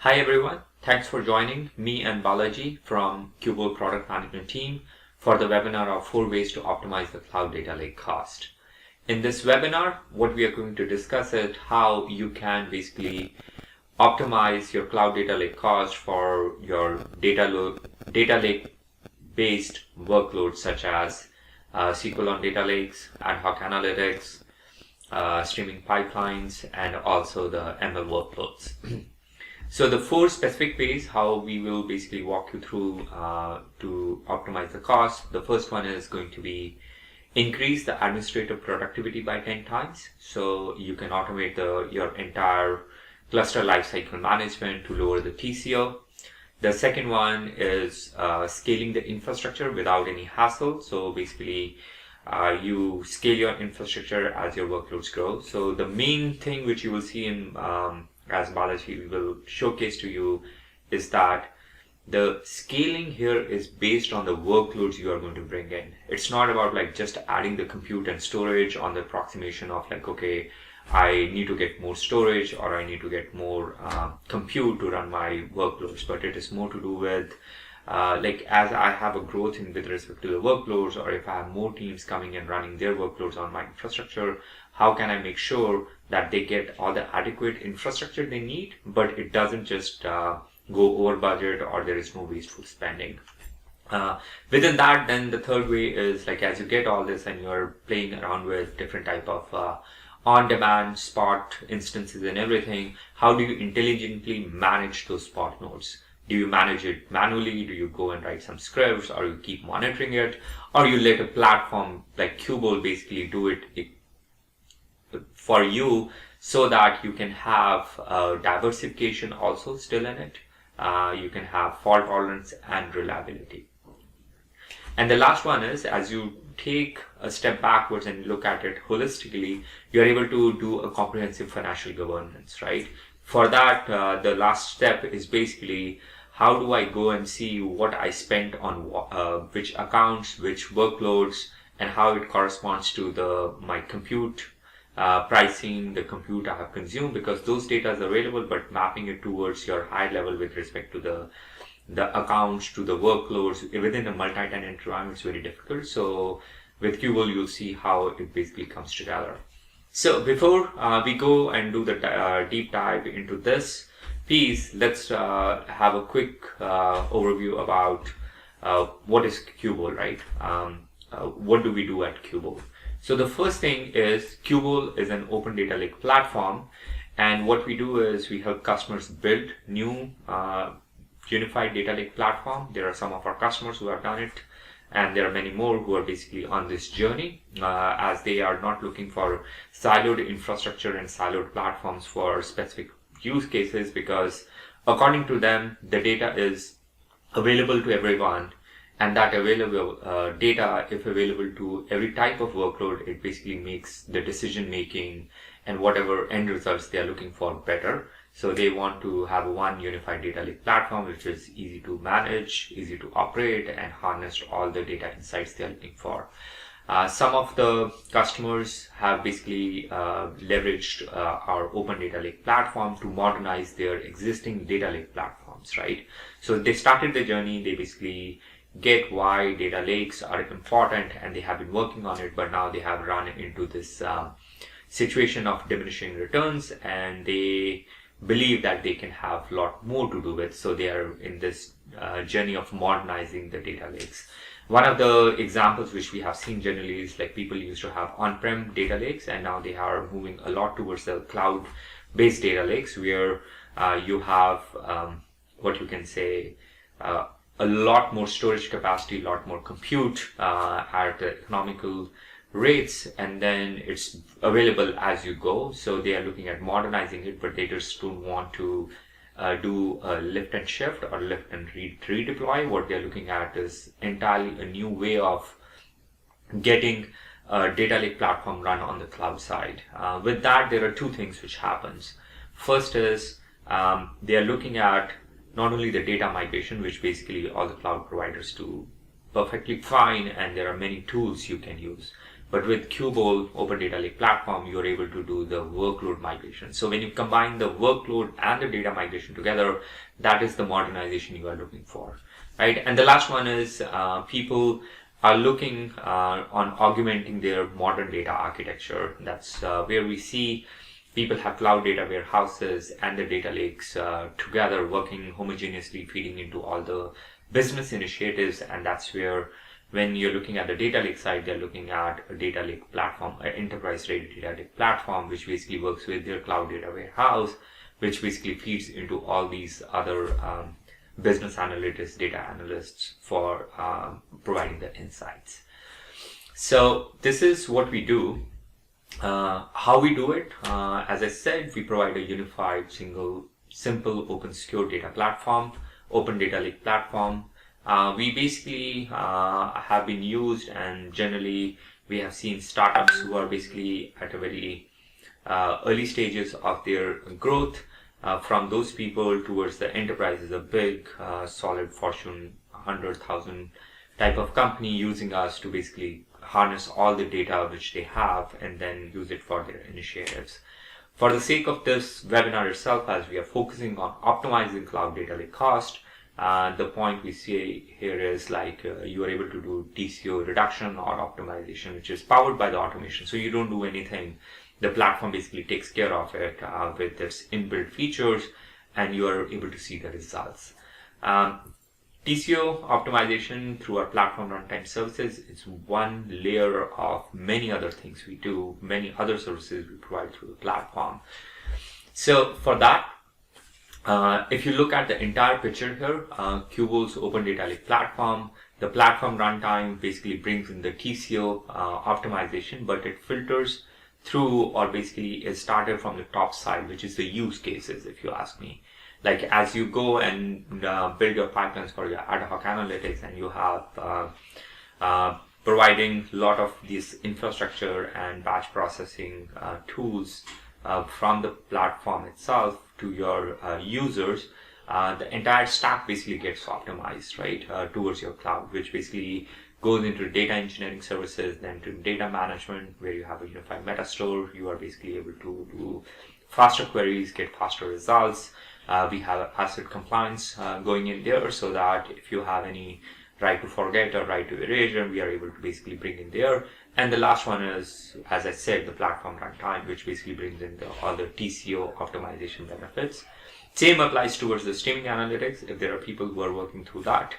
Hi everyone, thanks for joining me and Balaji from Qubole Product Management team for the webinar of 4 ways to optimize the cloud data lake cost. In this webinar, what we are going to discuss is how you can basically optimize your cloud data lake cost for your data lake based workloads such as SQL on data lakes, ad-hoc analytics, streaming pipelines, and also the ML workloads. So the 4 specific ways how we will basically walk you through to optimize the cost. The first one is going to be increase the administrative productivity by 10 times. So you can automate your entire cluster lifecycle management to lower the TCO. The second one is scaling the infrastructure without any hassle. So basically you scale your infrastructure as your workloads grow. So the main thing which you will see in as Balaji will showcase to you is that the scaling here is based on the workloads you are going to bring in. It's not about like just adding the compute and storage on the approximation of like, okay, I need to get more storage or I need to get more compute to run my workloads, but it is more to do with like as I have a growth in with respect to the workloads, or if I have more teams coming and running their workloads on my infrastructure, how can I make sure that they get all the adequate infrastructure they need, but it doesn't just go over budget or there is no wasteful spending. Within that, then the third way is like as you get all this and you're playing around with different type of on-demand spot instances and everything, how do you intelligently manage those spot nodes? Do you manage it manually? Do you go and write some scripts, or you keep monitoring it, or you let a platform like Qubole basically do it for you so that you can have diversification also still in it. You can have fault tolerance and reliability. And the last one is as you take a step backwards and look at it holistically, you're able to do a comprehensive financial governance, right? For that, the last step is basically how do I go and see what I spent on which accounts, which workloads, and how it corresponds to my compute pricing, the compute I have consumed, because those data is available, but mapping it towards your high level with respect to the accounts to the workloads within a multi-tenant environment is very difficult. So with Qubole, you'll see how it basically comes together. So before we go and do the deep dive into this piece, let's have a quick overview about what is Qubole, right? What do we do at Qubole? So the first thing is Qubole is an open data lake platform, and what we do is we help customers build new unified data lake platform. There are some of our customers who have done it, and there are many more who are basically on this journey as they are not looking for siloed infrastructure and siloed platforms for specific use cases, because according to them, the data is available to everyone, and that available data, if available to every type of workload, it basically makes the decision making and whatever end results they are looking for better. So they want to have one unified data lake platform which is easy to manage, easy to operate, and harness all the data insights they are looking for. Some of the customers have basically leveraged our open data lake platform to modernize their existing data lake platforms, right? So they started the journey, they basically get why data lakes are important and they have been working on it, but now they have run into this situation of diminishing returns, and they believe that they can have a lot more to do with. So they are in this journey of modernizing the data lakes. One of the examples which we have seen generally is like people used to have on-prem data lakes, and now they are moving a lot towards the cloud-based data lakes, where you have what you can say a lot more storage capacity, a lot more compute at economical rates, and then it's available as you go. So they are looking at modernizing it, but they just don't want to do a lift and shift or lift and redeploy. What they're looking at is entirely a new way of getting a data lake platform run on the cloud side. With that, there are 2 things which happens. First is they are looking at not only the data migration, which basically all the cloud providers do perfectly fine, and there are many tools you can use. But with Qubole Open Data Lake platform, you're able to do the workload migration. So when you combine the workload and the data migration together, that is the modernization you are looking for, right? And the last one is people are looking on augmenting their modern data architecture. That's where we see people have cloud data warehouses and the data lakes together working homogeneously, feeding into all the business initiatives. And that's where, when you're looking at the data lake side, they're looking at a data lake platform, an enterprise-ready data lake platform, which basically works with their cloud data warehouse, which basically feeds into all these other business analytics, data analysts for providing the insights. So this is what we do. How we do it, as I said, we provide a unified, simple, open, secure data platform, open data lake platform. We basically have been used, and generally we have seen startups who are basically at a very early stages of their growth. From those people towards the enterprises, a big, solid Fortune 100,000 type of company using us to basically harness all the data which they have and then use it for their initiatives. For the sake of this webinar itself, as we are focusing on optimizing cloud data lake cost, the point we see here is like you are able to do TCO reduction or optimization, which is powered by the automation. So you don't do anything. The platform basically takes care of it with its inbuilt features, and you are able to see the results. TCO optimization through our platform runtime services is one layer of many other things we do, many other services we provide through the platform. So for that, if you look at the entire picture here, Qubole's Open Data Lake platform, the platform runtime basically brings in the TCO optimization, but it filters through, or basically is started from the top side, which is the use cases, if you ask me. Like as you go and build your pipelines for your ad hoc analytics, and you have providing a lot of this infrastructure and batch processing tools from the platform itself to your users, the entire stack basically gets optimized, right, towards your cloud, which basically goes into data engineering services, then to data management, where you have a unified meta store. You are basically able to do faster queries, get faster results. We have asset compliance going in there, so that if you have any right to forget or right to erasure, we are able to basically bring in there. And the last one is, as I said, the platform runtime, which basically brings in all the TCO optimization benefits. Same applies towards the streaming analytics, if there are people who are working through that.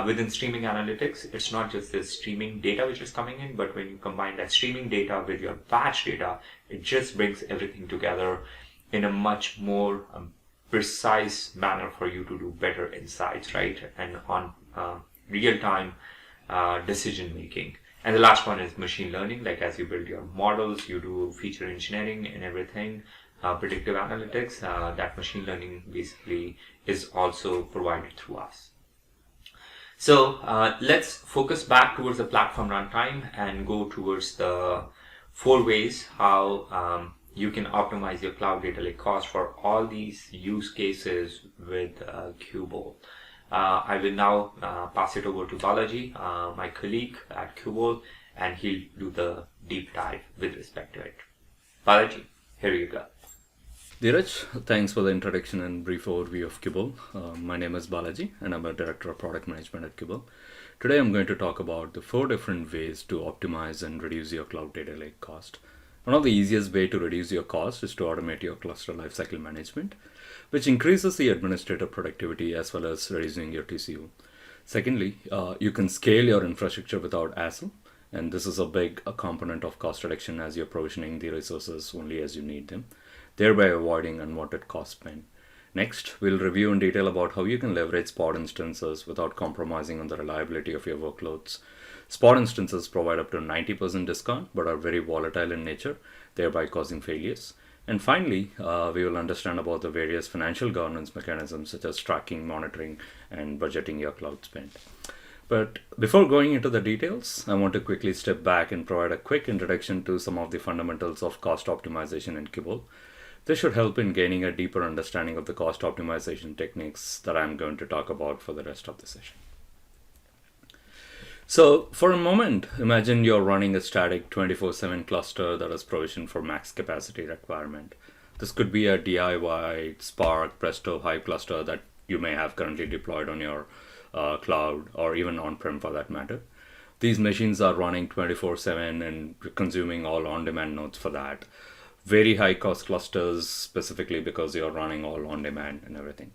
Within streaming analytics, it's not just the streaming data which is coming in, but when you combine that streaming data with your batch data, it just brings everything together in a much more precise manner for you to do better insights, right? And on real-time decision making. And the last one is machine learning. Like as you build your models, you do feature engineering and everything, predictive analytics, that machine learning basically is also provided through us. So let's focus back towards the platform runtime and go towards the 4 ways how you can optimize your cloud data lake cost for all these use cases with Qubole. I will now pass it over to Balaji, my colleague at Qubole, and he'll do the deep dive with respect to it. Balaji, here you go. Dhiraj, thanks for the introduction and brief overview of Qubole. My name is Balaji, and I'm a Director of Product Management at Qubole. Today I'm going to talk about the 4 different ways to optimize and reduce your cloud data lake cost. One of the easiest way to reduce your cost is to automate your cluster lifecycle management, which increases the administrative productivity as well as reducing your TCO. Secondly, you can scale your infrastructure without hassle, and this is a big component of cost reduction, as you're provisioning the resources only as you need them, thereby avoiding unwanted cost spend. Next, we'll review in detail about how you can leverage spot instances without compromising on the reliability of your workloads. Spot instances provide up to 90% discount but are very volatile in nature, thereby causing failures. And finally, we will understand about the various financial governance mechanisms such as tracking, monitoring, and budgeting your cloud spend. But before going into the details, I want to quickly step back and provide a quick introduction to some of the fundamentals of cost optimization in Qubole. This should help in gaining a deeper understanding of the cost optimization techniques that I'm going to talk about for the rest of the session. So for a moment, imagine you're running a static 24/7 cluster that is provisioned for max capacity requirement. This could be a DIY Spark, Presto, Hive cluster that you may have currently deployed on your cloud or even on-prem for that matter. These machines are running 24/7 and consuming all on-demand nodes for that. Very high cost clusters specifically because you're running all on-demand and everything.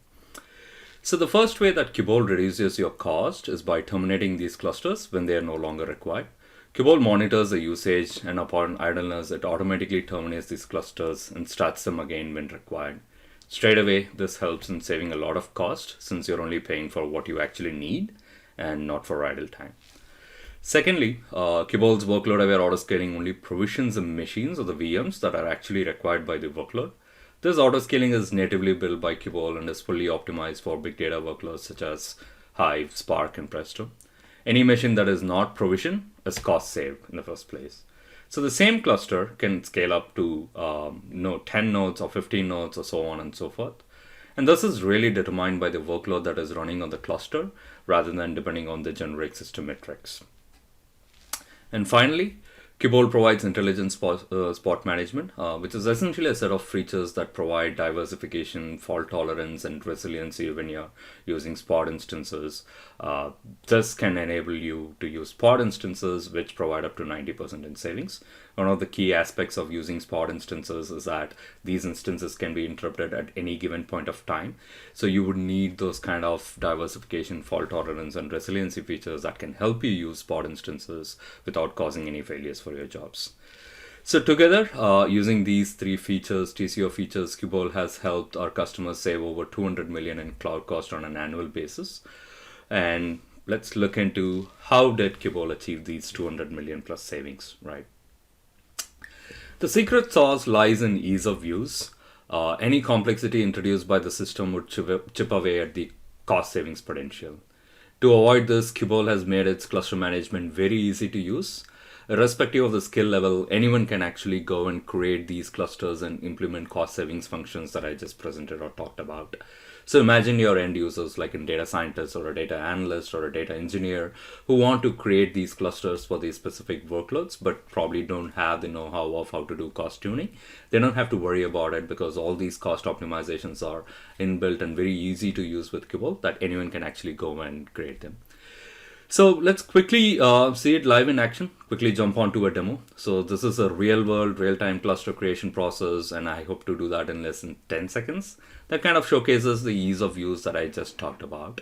So the first way that Qubole reduces your cost is by terminating these clusters when they are no longer required. Qubole monitors the usage, and upon idleness, it automatically terminates these clusters and starts them again when required. Straight away, this helps in saving a lot of cost since you're only paying for what you actually need and not for idle time. Secondly, Qubole's workload-aware autoscaling only provisions the machines or the VMs that are actually required by the workload. This autoscaling is natively built by Qubole and is fully optimized for big data workloads such as Hive, Spark, and Presto. Any machine that is not provisioned is cost saved in the first place. So the same cluster can scale up to 10 nodes or 15 nodes or so on and so forth. And this is really determined by the workload that is running on the cluster rather than depending on the generic system metrics. And finally, Qubole provides intelligent spot management, which is essentially a set of features that provide diversification, fault tolerance, and resiliency when you're using spot instances. This can enable you to use spot instances, which provide up to 90% in savings. One of the key aspects of using spot instances is that these instances can be interrupted at any given point of time. So you would need those kind of diversification, fault tolerance, and resiliency features that can help you use spot instances without causing any failures for your jobs. So together, using these three features, TCO features, Qubole has helped our customers save over 200 million in cloud cost on an annual basis. And let's look into how did Qubole achieve these 200 million plus savings, right? The secret sauce lies in ease of use. Any complexity introduced by the system would chip away at the cost savings potential. To avoid this, Qubole has made its cluster management very easy to use. Irrespective of the skill level, anyone can actually go and create these clusters and implement cost savings functions that I just presented or talked about. So imagine your end users like a data scientist or a data analyst or a data engineer who want to create these clusters for these specific workloads, but probably don't have the know-how of how to do cost tuning. They don't have to worry about it because all these cost optimizations are inbuilt and very easy to use with Qubole that anyone can actually go and create them. So let's quickly see it live in action, quickly jump onto a demo. So this is a real world, real-time cluster creation process, and I hope to do that in less than 10 seconds. That kind of showcases the ease of use that I just talked about.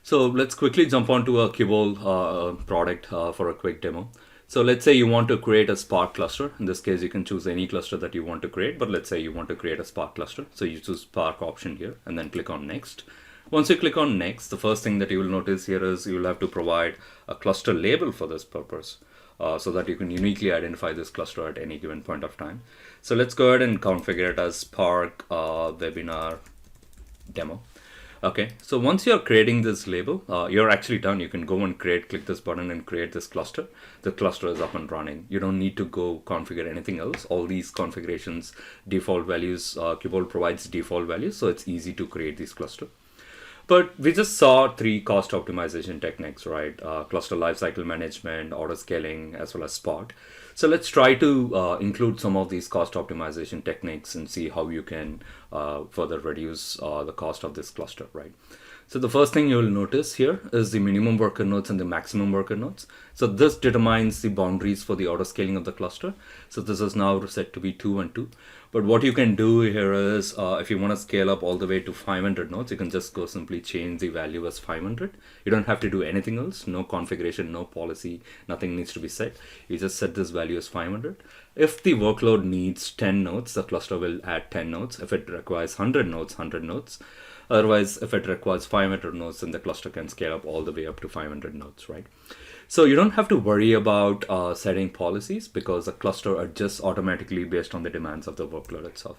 So let's quickly jump onto a Qubole product for a quick demo. So let's say you want to create a Spark cluster. In this case, you can choose any cluster that you want to create, but let's say you want to create a Spark cluster. So you choose Spark option here and then click on next. Once you click on next, the first thing that you will notice here is you will have to provide a cluster label for this purpose so that you can uniquely identify this cluster at any given point of time. So let's go ahead and configure it as Spark webinar demo. Okay, so once you're creating this label, you're actually done. You can go and click this button and create this cluster. The cluster is up and running. You don't need to go configure anything else. All these configurations, default values, Qubole provides default values, so it's easy to create this cluster. But we just saw three cost optimization techniques, right? Cluster lifecycle management, autoscaling, as well as spot. So let's try to include some of these cost optimization techniques and see how you can further reduce the cost of this cluster, right? So the first thing you will notice here is the minimum worker nodes and the maximum worker nodes. So this determines the boundaries for the autoscaling of the cluster. So this is now set to be 2 and 2. But what you can do here is if you want to scale up all the way to 500 nodes, you can just go simply change the value as 500. You don't have to do anything else, no configuration, no policy, nothing needs to be set. You just set this value as 500. If the workload needs 10 nodes, the cluster will add 10 nodes. If it requires 100 nodes, 100 nodes. Otherwise, if it requires 500 nodes, then the cluster can scale up all the way up to 500 nodes, right? So you don't have to worry about setting policies because the cluster adjusts automatically based on the demands of the workload itself.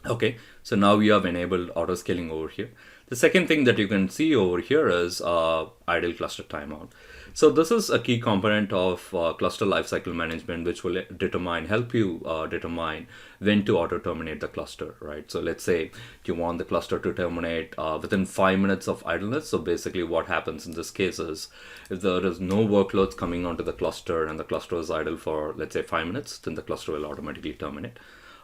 Okay, so now we have enabled auto scaling over here. The second thing that you can see over here is idle cluster timeout. So this is a key component of cluster lifecycle management, which will help you determine when to auto terminate the cluster, right? So let's say you want the cluster to terminate within 5 minutes of idleness. So basically what happens in this case is if there is no workloads coming onto the cluster and the cluster is idle for, let's say, 5 minutes, then the cluster will automatically terminate.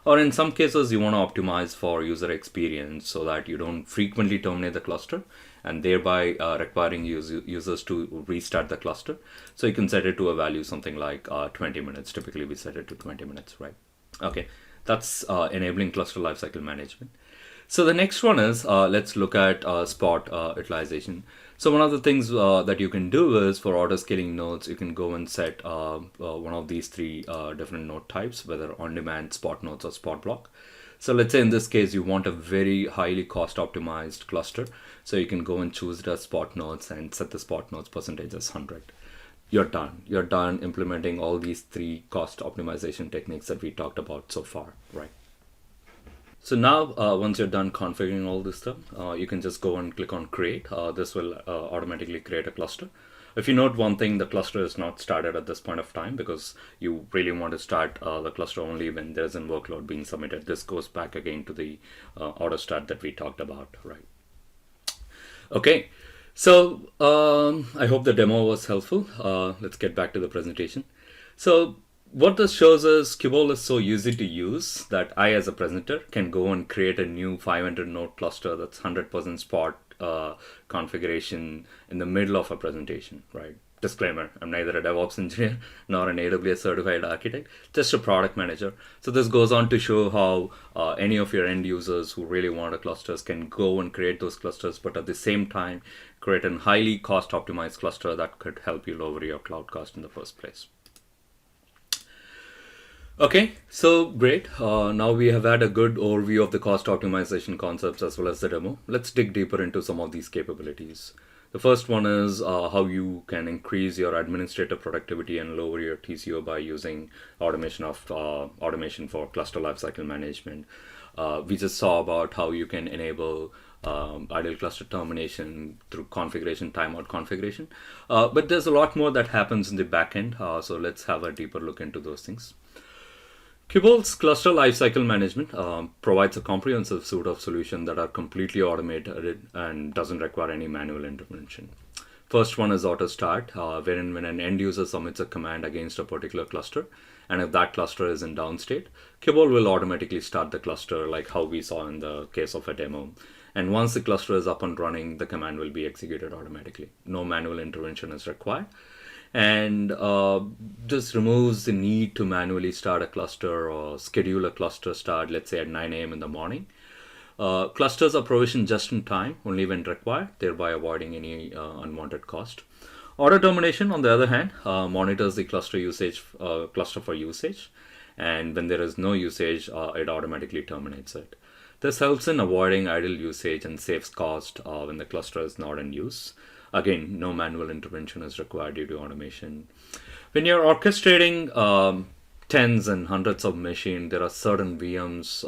Or in some cases, you want to optimize for user experience so that you don't frequently terminate the cluster and thereby requiring users to restart the cluster. So you can set it to a value something like 20 minutes. Typically, we set it to 20 minutes, right? Okay, that's enabling cluster lifecycle management. So the next one is let's look at spot utilization. So one of the things that you can do is for auto scaling nodes, you can go and set one of these three different node types, whether on-demand, spot nodes, or spot block. So let's say in this case, you want a very highly cost optimized cluster. So you can go and choose the spot nodes and set the spot nodes percentage as 100. You're done. You're done implementing all these three cost optimization techniques that we talked about so far, right? So now, once you're done configuring all this stuff, you can just go and click on create. This will automatically create a cluster. If you note one thing, the cluster is not started at this point of time because you really want to start the cluster only when there's a workload being submitted. This goes back again to the auto start that we talked about, right? Okay, so I hope the demo was helpful. Let's get back to the presentation. So what this shows is Qubole is so easy to use that I, as a presenter, can go and create a new 500 node cluster that's 100% spot configuration in the middle of a presentation, right? Disclaimer, I'm neither a DevOps engineer nor an AWS certified architect, just a product manager. So this goes on to show how any of your end users who really want a clusters can go and create those clusters, but at the same time, create a highly cost optimized cluster that could help you lower your cloud cost in the first place. Okay, so great. Now we have had a good overview of the cost optimization concepts as well as the demo. Let's dig deeper into some of these capabilities. The first one is how you can increase your administrative productivity and lower your TCO by using automation for cluster lifecycle management. We just saw about how you can enable idle cluster termination through configuration, timeout configuration. But there's a lot more that happens in the backend. So let's have a deeper look into those things. Qubole's cluster lifecycle management provides a comprehensive suite of solutions that are completely automated and doesn't require any manual intervention. First one is auto start, wherein when an end user submits a command against a particular cluster, and if that cluster is in down state, Qubole will automatically start the cluster like how we saw in the case of a demo. And once the cluster is up and running, the command will be executed automatically. No manual intervention is required. And this removes the need to manually start a cluster or schedule a cluster start, let's say at 9 a.m. in the morning. Clusters are provisioned just in time, only when required, thereby avoiding any unwanted cost. Auto termination, on the other hand, monitors the cluster for usage, and when there is no usage, it automatically terminates it. This helps in avoiding idle usage and saves cost when the cluster is not in use. Again, no manual intervention is required due to automation. When you're orchestrating tens and hundreds of machines, there are certain VMs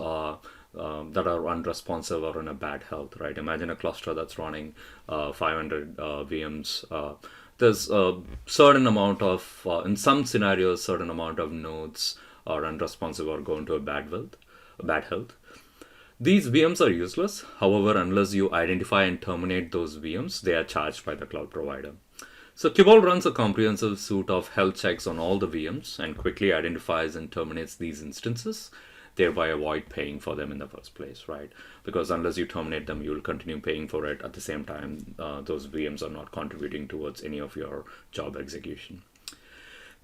that are unresponsive or in a bad health, right? Imagine a cluster that's running 500 VMs. There's a certain amount of, in some scenarios, certain amount of nodes are unresponsive or go into a bad health. These VMs are useless. However, unless you identify and terminate those VMs, they are charged by the cloud provider. So Qubole runs a comprehensive suite of health checks on all the VMs and quickly identifies and terminates these instances, thereby avoid paying for them in the first place, right? Because unless you terminate them, you'll continue paying for it. At the same time, those VMs are not contributing towards any of your job execution.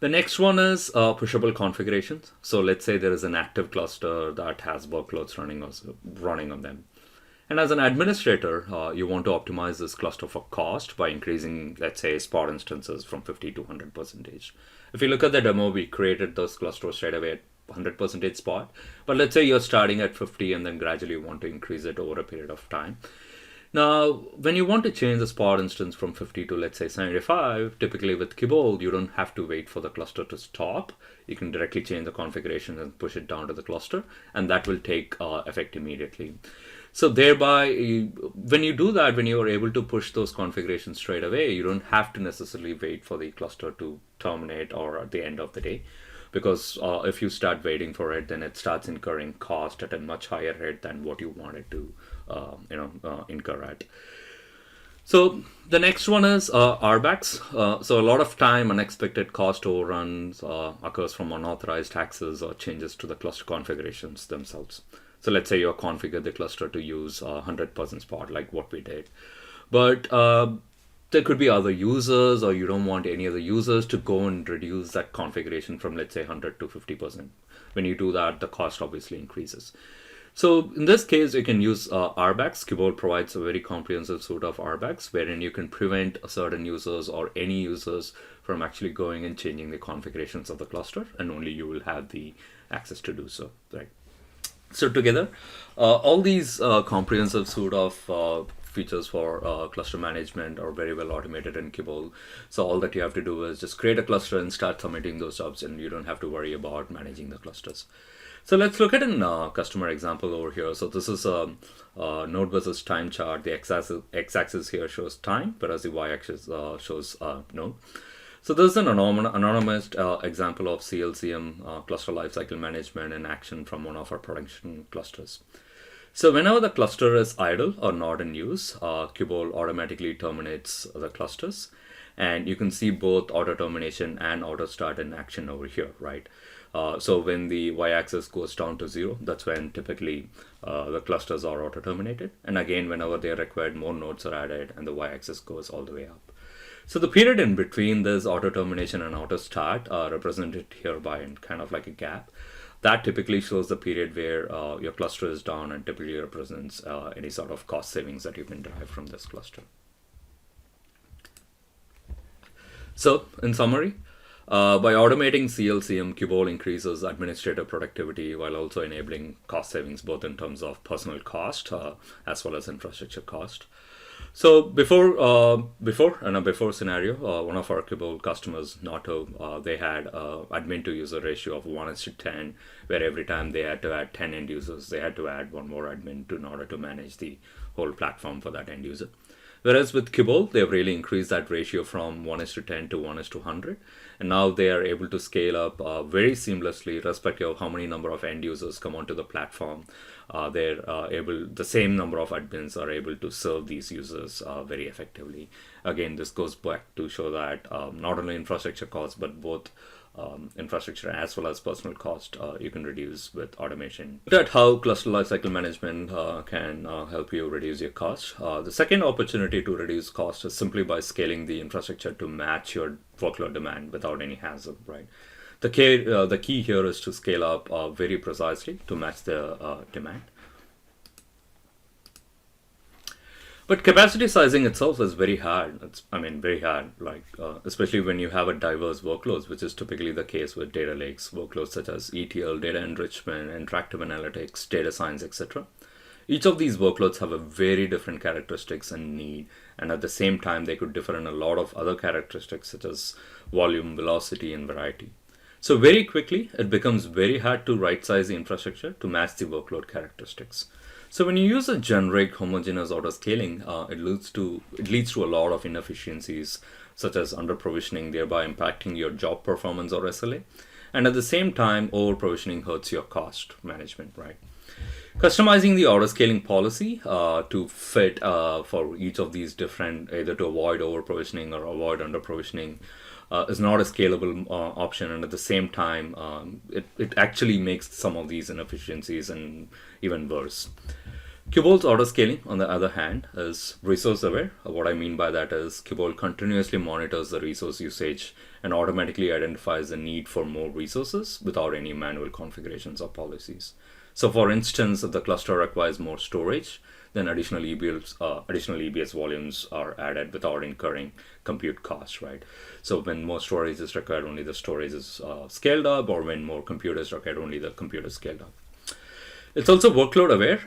The next one is pushable configurations. So let's say there is an active cluster that has workloads running on them. And as an administrator, you want to optimize this cluster for cost by increasing, let's say, spot instances from 50 to 100%. If you look at the demo, we created those clusters straight away at 100% spot. But let's say you're starting at 50 and then gradually want to increase it over a period of time. Now, when you want to change the spot instance from 50 to, let's say, 75, typically with Qubole, you don't have to wait for the cluster to stop. You can directly change the configuration and push it down to the cluster, and that will take effect immediately. So thereby, when you do that, when you are able to push those configurations straight away, you don't have to necessarily wait for the cluster to terminate or at the end of the day. Because if you start waiting for it, then it starts incurring cost at a much higher rate than what you wanted to incur at. So the next one is RBACs. So a lot of time unexpected cost overruns occurs from unauthorized access or changes to the cluster configurations themselves. So let's say you configure the cluster to use 100% spot, like what we did. But there could be other users, or you don't want any other users to go and reduce that configuration from, let's say, 100 to 50%. When you do that, the cost obviously increases. So in this case, you can use RBACs. Qubole provides a very comprehensive suite of RBACs, wherein you can prevent certain users or any users from actually going and changing the configurations of the cluster, and only you will have the access to do so, right? So together, all these comprehensive suite of features for cluster management are very well automated in Qubole. So all that you have to do is just create a cluster and start submitting those jobs, and you don't have to worry about managing the clusters. So let's look at a customer example over here. So this is a node versus time chart. The x-axis here shows time, whereas the y-axis shows node. So this is an anonymous example of CLCM cluster lifecycle management in action from one of our production clusters. So whenever the cluster is idle or not in use, Qubole automatically terminates the clusters. And you can see both auto termination and auto start in action over here, right? So when the y-axis goes down to 0, that's when typically the clusters are auto terminated. And again, whenever they are required, more nodes are added and the y-axis goes all the way up. So the period in between this auto termination and auto start represented here by kind of like a gap. That typically shows the period where your cluster is down, and typically represents any sort of cost savings that you can derive from this cluster. So in summary, by automating CLCM, Qubole increases administrative productivity while also enabling cost savings, both in terms of personal cost as well as infrastructure cost. So before scenario, one of our Qubole customers, Noto, they had admin to user ratio of 1:10, where every time they had to add 10 end users, they had to add one more admin in order to manage the whole platform for that end user. Whereas with Qubole, they've really increased that ratio from 1:10 to 1:100. And now they are able to scale up very seamlessly, irrespective of how many number of end users come onto the platform. The same number of admins are able to serve these users very effectively. Again, this goes back to show that not only infrastructure costs, but both infrastructure as well as personal cost you can reduce with automation. Look at how cluster lifecycle management can help you reduce your cost. The second opportunity to reduce cost is simply by scaling the infrastructure to match your workload demand without any hassle, right? The key here is to scale up very precisely to match the demand. But capacity sizing itself is very hard. Very hard, especially when you have a diverse workloads, which is typically the case with data lakes, workloads such as ETL, data enrichment, interactive analytics, data science, etc. Each of these workloads have a very different characteristics and need, and at the same time, they could differ in a lot of other characteristics such as volume, velocity, and variety. So very quickly, it becomes very hard to right-size the infrastructure to match the workload characteristics. So when you use a generic homogeneous auto-scaling, it leads to a lot of inefficiencies, such as under-provisioning, thereby impacting your job performance or SLA. And at the same time, over-provisioning hurts your cost management, right? Customizing the auto-scaling policy to fit for each of these different, either to avoid over-provisioning or avoid under-provisioning, is not a scalable option, and at the same time, it actually makes some of these inefficiencies and even worse. Qubole's auto-scaling, on the other hand, is resource-aware. What I mean by that is Qubole continuously monitors the resource usage and automatically identifies the need for more resources without any manual configurations or policies. So for instance, if the cluster requires more storage, then additional EBS volumes are added without incurring compute costs, right? So when more storage is required, only the storage is scaled up, or when more compute is required, only the compute is scaled up. It's also workload aware.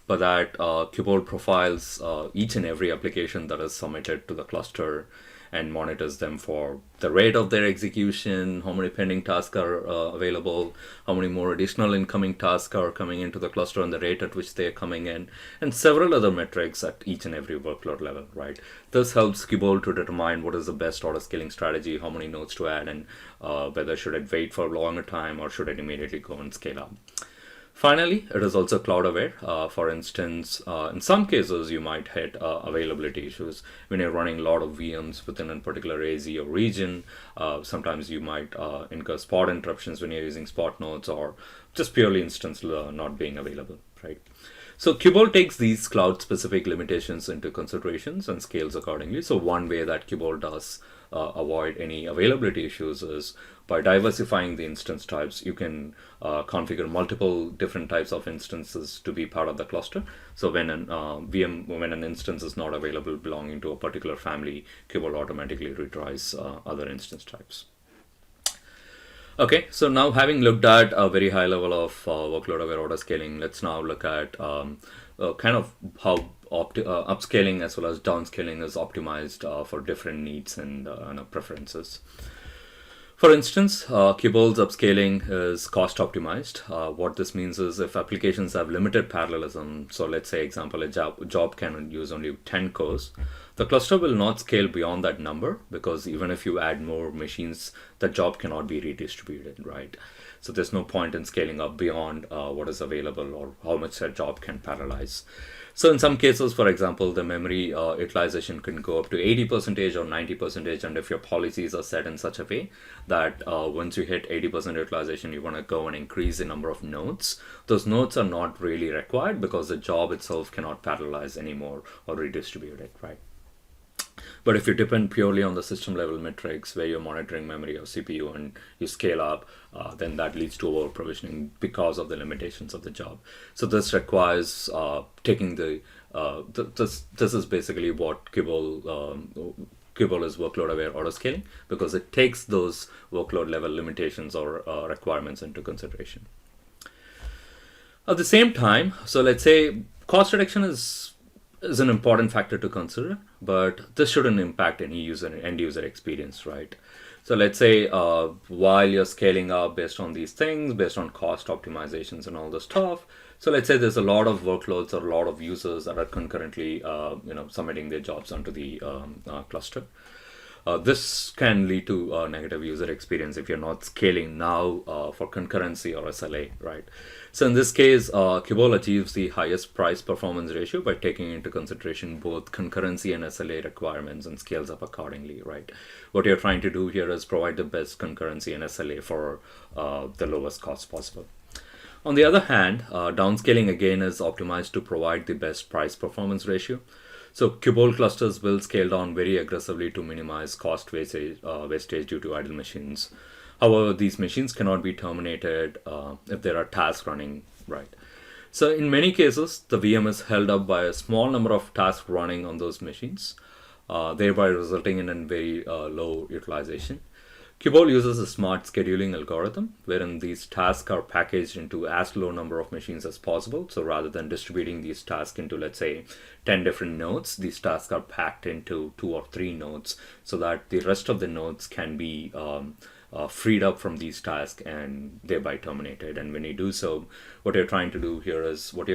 but that Qubole profiles each and every application that is submitted to the cluster and monitors them for the rate of their execution, how many pending tasks are available, how many more additional incoming tasks are coming into the cluster, and the rate at which they are coming in, and several other metrics at each and every workload level, right? This helps Qubole to determine what is the best auto scaling strategy, how many nodes to add, and whether should it wait for a longer time or should it immediately go and scale up. Finally, it is also cloud aware. For instance, in some cases, you might hit availability issues when you're running a lot of VMs within a particular AZ or region. Sometimes you might incur spot interruptions when you're using spot nodes, or just purely instance not being available, right? So Qubole takes these cloud-specific limitations into considerations and scales accordingly. So one way that Qubole does avoid any availability issues is by diversifying the instance types. You can configure multiple different types of instances to be part of the cluster. So when an instance is not available belonging to a particular family, Qubole automatically retries other instance types. Okay, so now having looked at a very high level of workload-aware autoscaling, let's now look at kind of how upscaling as well as downscaling is optimized for different needs and preferences. For instance, Qubole's upscaling is cost optimized. What this means is if applications have limited parallelism, so let's say example, a job can use only 10 cores, the cluster will not scale beyond that number, because even if you add more machines, the job cannot be redistributed, right? So there's no point in scaling up beyond what is available or how much that job can parallelize. So in some cases, for example, the memory utilization can go up to 80% or 90%, and if your policies are set in such a way that once you hit 80% utilization, you want to go and increase the number of nodes, those nodes are not really required because the job itself cannot parallelize anymore or redistribute it, right? But if you depend purely on the system level metrics where you're monitoring memory or CPU and you scale up, then that leads to over provisioning because of the limitations of the job. So this requires taking this is basically what Qubole is workload aware autoscaling, because it takes those workload level limitations or requirements into consideration. At the same time, so let's say cost reduction is an important factor to consider, but this shouldn't impact any end user experience, right? So let's say while you're scaling up based on these things, based on cost optimizations and all this stuff, so let's say there's a lot of workloads or a lot of users that are concurrently submitting their jobs onto the cluster. This can lead to a negative user experience if you're not scaling now for concurrency or SLA, right? So in this case, Qubole achieves the highest price performance ratio by taking into consideration both concurrency and SLA requirements and scales up accordingly, right? What you're trying to do here is provide the best concurrency and SLA for the lowest cost possible. On the other hand, downscaling again is optimized to provide the best price performance ratio. So Qubole clusters will scale down very aggressively to minimize cost wastage due to idle machines. However, these machines cannot be terminated if there are tasks running, right? So in many cases, the VM is held up by a small number of tasks running on those machines, thereby resulting in a very low utilization. Qubole uses a smart scheduling algorithm wherein these tasks are packaged into as low number of machines as possible. So rather than distributing these tasks into, let's say, 10 different nodes, these tasks are packed into 2 or 3 nodes so that the rest of the nodes can be freed up from these tasks and thereby terminated. And when you do so, what you're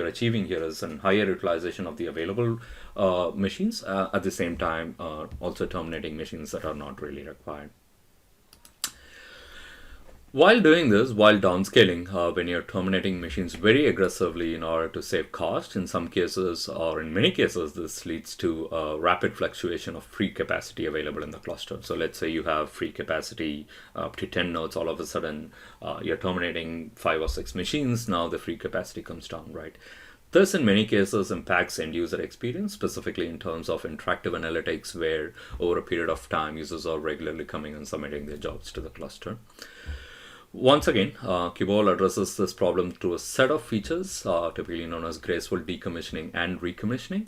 achieving here is a higher utilization of the available machines, at the same time also terminating machines that are not really required. While doing this, while downscaling, when you're terminating machines very aggressively in order to save cost, in some cases or in many cases, this leads to a rapid fluctuation of free capacity available in the cluster. So let's say you have free capacity up to 10 nodes, all of a sudden you're terminating 5 or 6 machines, now the free capacity comes down, right? This in many cases impacts end user experience, specifically in terms of interactive analytics, where over a period of time users are regularly coming and submitting their jobs to the cluster. Once again, Qubole addresses this problem through a set of features, typically known as graceful decommissioning and recommissioning.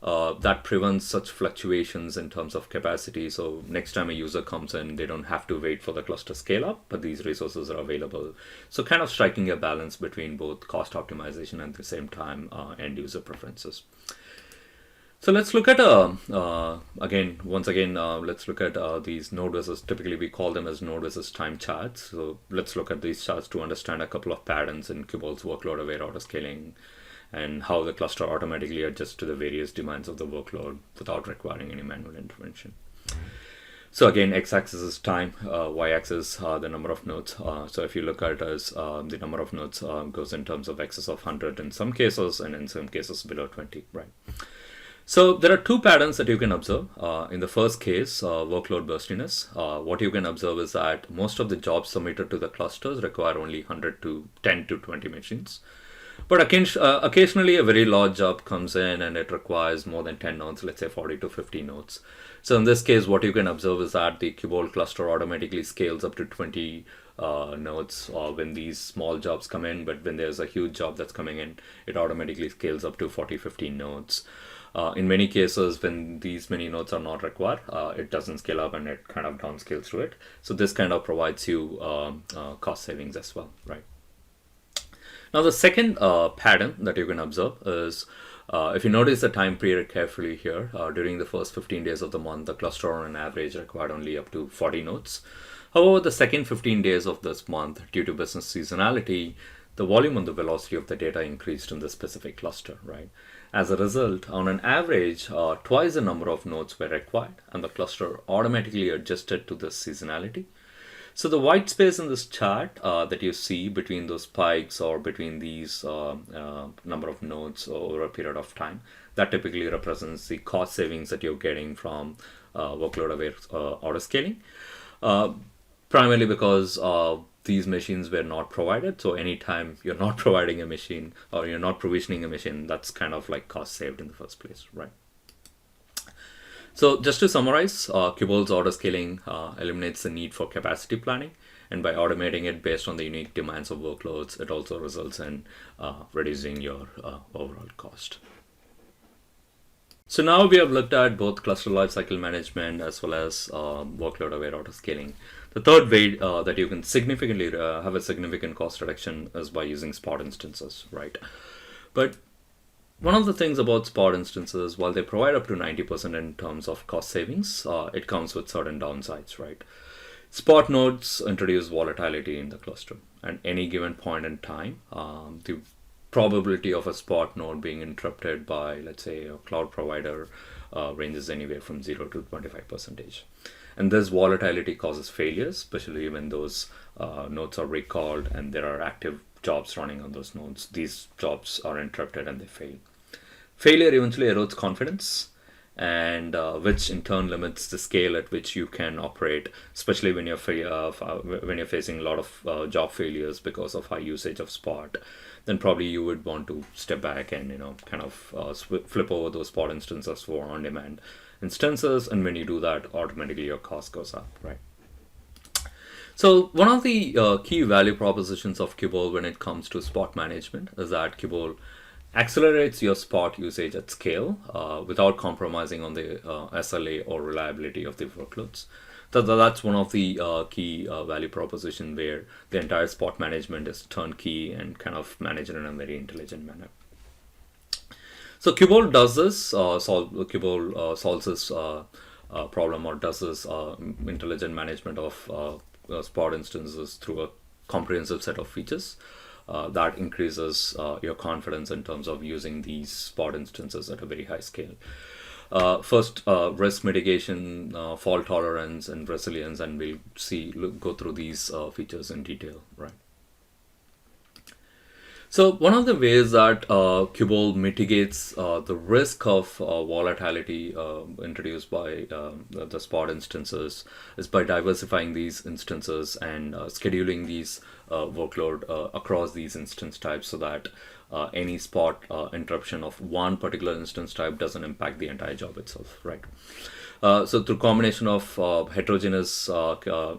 that prevents such fluctuations in terms of capacity. So next time a user comes in, they don't have to wait for the cluster scale up, but these resources are available. So kind of striking a balance between both cost optimization and at the same time end user preferences. So let's look at let's look at these node versus, typically we call them as node versus time charts. So let's look at these charts to understand a couple of patterns in Qubole's workload aware autoscaling and how the cluster automatically adjusts to the various demands of the workload without requiring any manual intervention. So again, x-axis is time, y-axis the number of nodes. So if you look at it as the number of nodes goes in terms of excess of 100 in some cases, and in some cases below 20, right? So there are two patterns that you can observe. In the first case, workload burstiness, what you can observe is that most of the jobs submitted to the clusters require only 100 to 10 to 20 machines. But occasionally a very large job comes in and it requires more than 10 nodes, let's say 40 to 50 nodes. So in this case, what you can observe is that the Qubole cluster automatically scales up to 20 nodes when these small jobs come in, but when there's a huge job that's coming in, it automatically scales up to 40, 50 nodes. In many cases, when these many nodes are not required, it doesn't scale up and it kind of downscales through it. So this kind of provides you cost savings as well, right? Now the second pattern that you can observe is, if you notice the time period carefully here, during the first 15 days of the month, the cluster on average required only up to 40 nodes. However, the second 15 days of this month, due to business seasonality, the volume and the velocity of the data increased in the specific cluster, right? As a result, on an average, twice the number of nodes were required, and the cluster automatically adjusted to this seasonality. So the white space in this chart that you see between those spikes or between these number of nodes over a period of time, that typically represents the cost savings that you're getting from workload aware autoscaling. Primarily because these machines were not provided. So anytime you're not providing a machine or you're not provisioning a machine, that's kind of like cost saved in the first place, right? So just to summarize, Qubole's autoscaling eliminates the need for capacity planning, and by automating it based on the unique demands of workloads, it also results in reducing your overall cost. So now we have looked at both cluster lifecycle management as well as workload aware autoscaling. The third way that you can significantly have a significant cost reduction is by using spot instances, right? But one of the things about spot instances, while they provide up to 90% in terms of cost savings, it comes with certain downsides, right? Spot nodes introduce volatility in the cluster. At any given point in time, the probability of a spot node being interrupted by, let's say, a cloud provider ranges anywhere from 0 to 25%. And this volatility causes failures, especially when those nodes are recalled and there are active jobs running on those nodes. These jobs are interrupted and they fail. Failure eventually erodes confidence, and which in turn limits the scale at which you can operate, especially when you're facing a lot of job failures because of high usage of spot. Then probably you would want to step back and kind of flip over those spot instances for on-demand instances, and when you do that, automatically your cost goes up, right? So one of the key value propositions of Qubole when it comes to spot management is that Qubole accelerates your spot usage at scale without compromising on the SLA or reliability of the workloads. So that's one of the key value proposition where the entire spot management is turnkey and kind of managed in a very intelligent manner. So Qubole does this, Qubole solves this problem, or does this intelligent management of spot instances through a comprehensive set of features that increases your confidence in terms of using these spot instances at a very high scale. First, risk mitigation, fault tolerance, and resilience, and we'll go through these features in detail, right? So one of the ways that Qubole mitigates the risk of volatility introduced by the spot instances is by diversifying these instances and scheduling these workload across these instance types so that any spot interruption of one particular instance type doesn't impact the entire job itself, right? So through combination of heterogeneous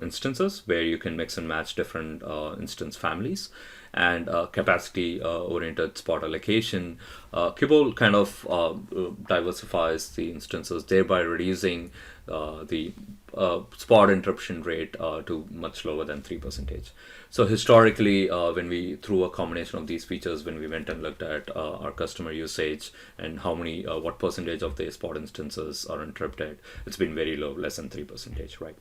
instances where you can mix and match different instance families, and capacity oriented spot allocation, Qubole kind of diversifies the instances, thereby reducing the spot interruption rate to much lower than 3%. So historically, when we, through a combination of these features, when we went and looked at our customer usage and how many, what percentage of the spot instances are interrupted, it's been very low, less than 3%, right?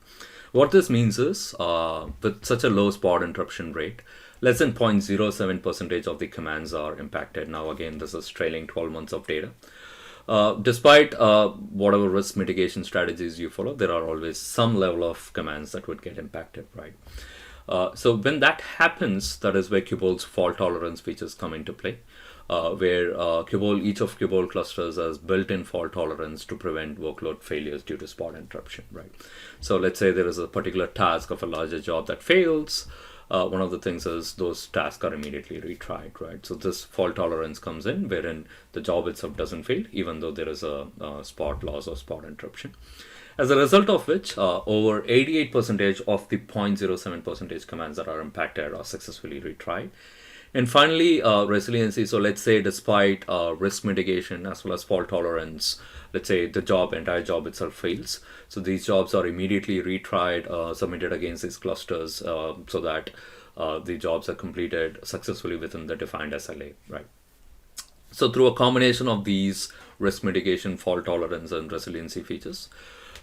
What this means is, with such a low spot interruption rate, less than 0.07% of the commands are impacted. Now, again, this is trailing 12 months of data. Despite whatever risk mitigation strategies you follow, there are always some level of commands that would get impacted, right? So when that happens, that is where Qubole's fault tolerance features come into play, where each of Qubole clusters has built-in fault tolerance to prevent workload failures due to spot interruption, right? So let's say there is a particular task of a larger job that fails. One of the things is those tasks are immediately retried, right? So this fault tolerance comes in wherein the job itself doesn't fail, even though there is a spot loss or spot interruption. As a result of which, over 88% of the 0.07% commands that are impacted are successfully retried. And finally, resiliency. So let's say despite risk mitigation as well as fault tolerance, let's say the entire job itself fails. So these jobs are immediately retried, submitted against these clusters so that the jobs are completed successfully within the defined SLA, right? So through a combination of these risk mitigation, fault tolerance, and resiliency features,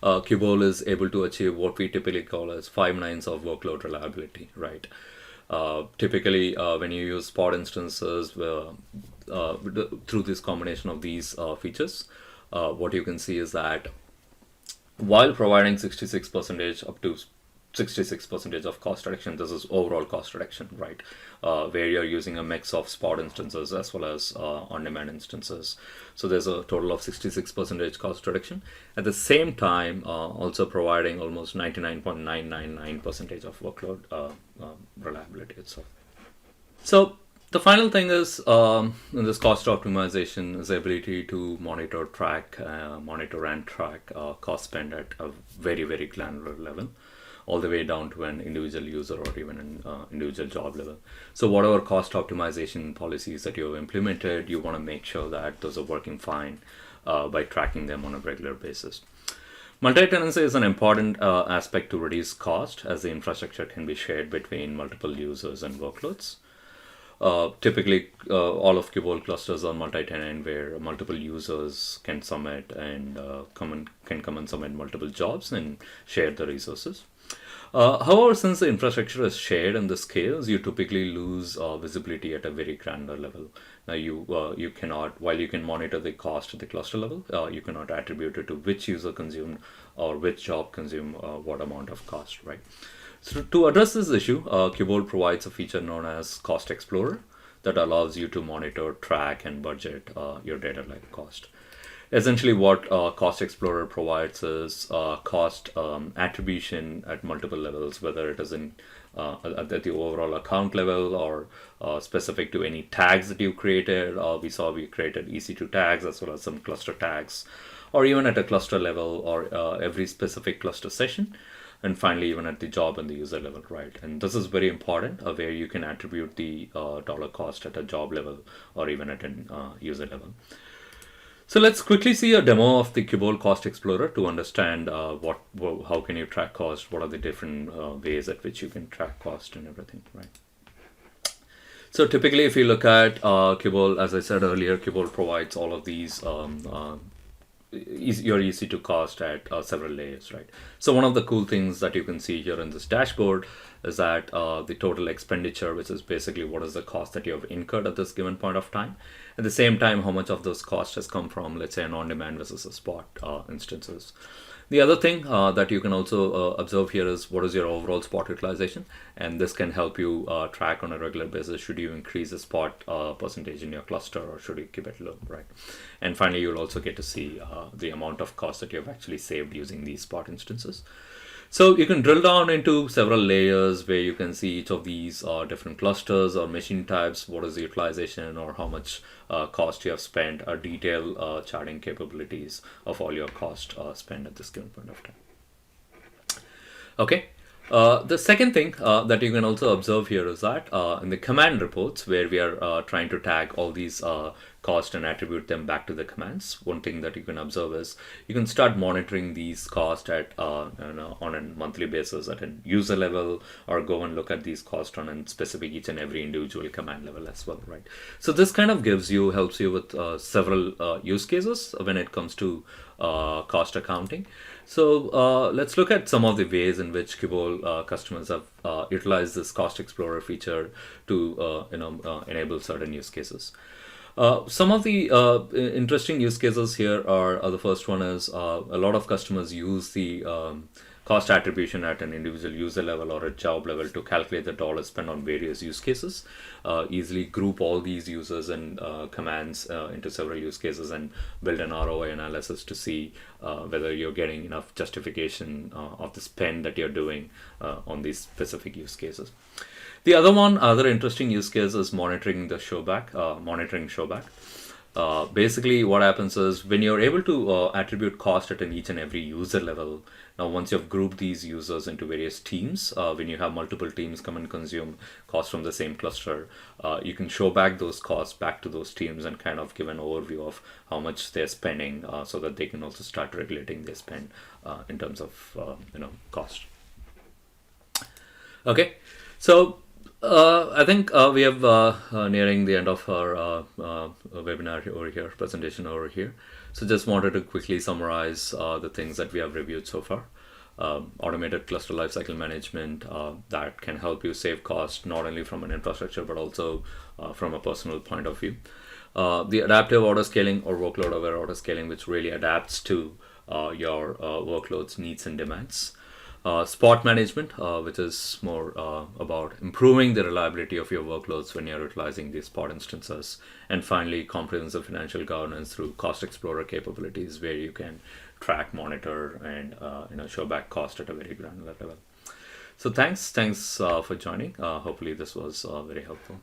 Qubole is able to achieve what we typically call as 5 nines of workload reliability, right? Typically, when you use spot instances through this combination of these features, what you can see is that while providing 66% up to 66% of cost reduction, this is overall cost reduction, right? Where you're using a mix of spot instances as well as on-demand instances. So there's a total of 66% cost reduction. At the same time, also providing almost 99.999% of workload reliability itself. So the final thing is in this cost optimization is the ability to monitor and track cost spend at a very, very granular level, all the way down to an individual user or even an individual job level. So whatever cost optimization policies that you have implemented, you want to make sure that those are working fine by tracking them on a regular basis. Multi-tenancy is an important aspect to reduce cost, as the infrastructure can be shared between multiple users and workloads. Typically, all of Qubole clusters are multi-tenant, where multiple users can submit and can come and submit multiple jobs and share the resources. However, since the infrastructure is shared in the scales, you typically lose visibility at a very granular level. Now, you cannot, while you can monitor the cost at the cluster level, you cannot attribute it to which user consumed or which job consumed what amount of cost, right? So to address this issue, Qubole provides a feature known as Cost Explorer that allows you to monitor, track, and budget your data like cost. Essentially, what Cost Explorer provides is cost attribution at multiple levels, whether it is in at the overall account level or specific to any tags that you created. We created EC2 tags as well as some cluster tags, or even at a cluster level or every specific cluster session. And finally, even at the job and the user level, right? And this is very important, where you can attribute the dollar cost at a job level or even at an user level. So let's quickly see a demo of the Qubole Cost Explorer to understand how can you track cost, what are the different ways at which you can track cost and everything, right? So typically, if you look at Qubole, as I said earlier, Qubole provides all of these you're easy to cost at several layers, right? So one of the cool things that you can see here in this dashboard is that the total expenditure, which is basically what is the cost that you have incurred at this given point of time. At the same time, how much of those costs has come from, let's say, an on-demand versus a spot instances. The other thing that you can also observe here is what is your overall spot utilization, and this can help you track on a regular basis. Should you increase the spot percentage in your cluster, or should you keep it low, right? And finally, you'll also get to see the amount of cost that you have actually saved using these spot instances. So you can drill down into several layers where you can see each of these different clusters or machine types, what is the utilization or how much cost you have spent, or detailed charting capabilities of all your cost spent at this given point of time. Okay, The second thing that you can also observe here is that in the command reports, where we are trying to tag all these costs and attribute them back to the commands, one thing that you can observe is you can start monitoring these costs at on a monthly basis at a user level, or go and look at these costs on a specific each and every individual command level as well, right? So this kind of helps you with several use cases when it comes to cost accounting. So let's look at some of the ways in which Qubole customers have utilized this Cost Explorer feature to enable certain use cases. Some of the interesting use cases here are the first one is a lot of customers use the cost attribution at an individual user level or a job level to calculate the dollar spent on various use cases. Easily group all these users and commands into several use cases and build an ROI analysis to see whether you're getting enough justification of the spend that you're doing on these specific use cases. The other interesting use case is monitoring showback. Basically, what happens is when you're able to attribute cost at each and every user level. Now, once you've grouped these users into various teams, when you have multiple teams come and consume costs from the same cluster, you can show back those costs back to those teams and kind of give an overview of how much they're spending, so that they can also start regulating their spend in terms of cost. Okay, so I think we have nearing the end of our webinar over here, presentation over here. So just wanted to quickly summarize the things that we have reviewed so far. Automated cluster lifecycle management that can help you save cost not only from an infrastructure but also from a personal point of view. The adaptive autoscaling or workload aware autoscaling, which really adapts to your workloads, needs and demands. Spot management, which is more about improving the reliability of your workloads when you're utilizing these spot instances. And finally, comprehensive financial governance through Cost Explorer capabilities, where you can track, monitor, and show back cost at a very granular level. So thanks for joining. Hopefully this was very helpful.